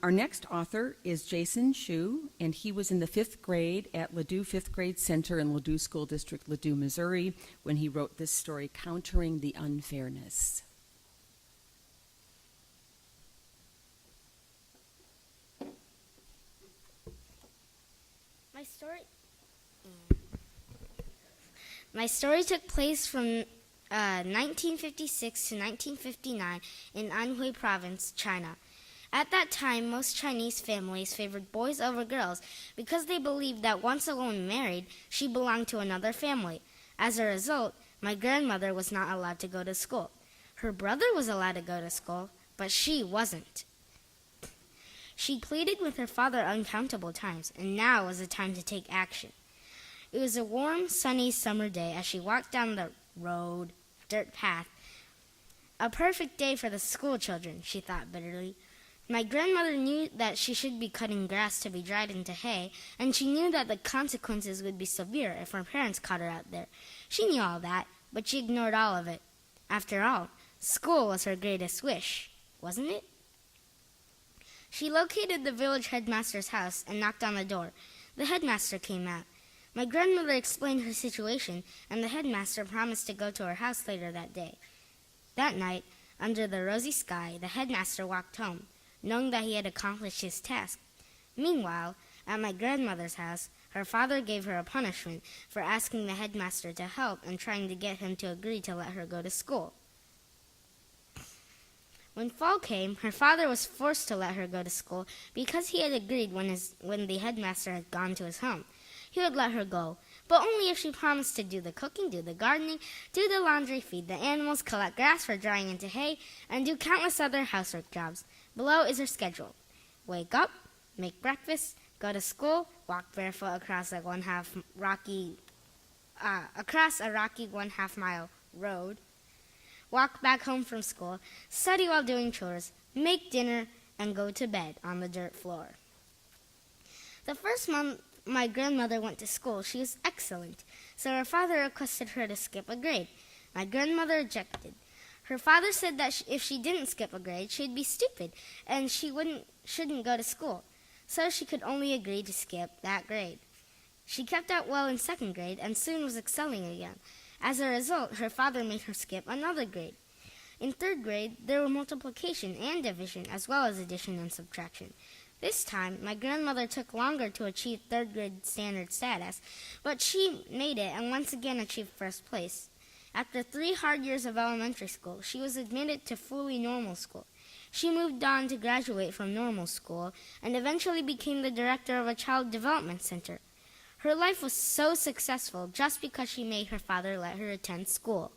Our next author is Jason Shu, and he was in the 5th grade at Ladue Fifth Grade Center in Ladue School District, Ladue, Missouri, when he wrote this story, Countering the Unfairness. My story took place from 1956 to 1959 in Anhui Province, China. At that time, most Chinese families favored boys over girls because they believed that once a woman married, she belonged to another family. As a result, my grandmother was not allowed to go to school. Her brother was allowed to go to school, but she wasn't. She pleaded with her father uncountable times, and now was the time to take action. It was a warm, sunny summer day as she walked down the dirt path. A perfect day for the school children, she thought bitterly. My grandmother knew that she should be cutting grass to be dried into hay, and she knew that the consequences would be severe if her parents caught her out there. She knew all that, but she ignored all of it. After all, school was her greatest wish, wasn't it? She located the village headmaster's house and knocked on the door. The headmaster came out. My grandmother explained her situation, and the headmaster promised to go to her house later that day. That night, under the rosy sky, the headmaster walked home, knowing that he had accomplished his task. Meanwhile, at my grandmother's house, her father gave her a punishment for asking the headmaster to help and trying to get him to agree to let her go to school. When fall came, her father was forced to let her go to school because he had agreed when the headmaster had gone to his home. He would let her go, but only if she promised to do the cooking, do the gardening, do the laundry, feed the animals, collect grass for drying into hay, and do countless other housework jobs. Below is her schedule. Wake up, make breakfast, go to school, walk barefoot across a rocky 1/2 mile road, walk back home from school, study while doing chores, make dinner, and go to bed on the dirt floor. The first month my grandmother went to school, she was excellent, so her father requested her to skip a grade. My grandmother objected. Her father said that if she didn't skip a grade, she'd be stupid, and shouldn't go to school, so she could only agree to skip that grade. She kept out well in 2nd grade and soon was excelling again. As a result, her father made her skip another grade. In 3rd grade, there were multiplication and division, as well as addition and subtraction. This time, my grandmother took longer to achieve 3rd grade standard status, but she made it and once again achieved 1st place. After 3 hard years of elementary school, she was admitted to fully normal school. She moved on to graduate from normal school and eventually became the director of a child development center. Her life was so successful just because she made her father let her attend school.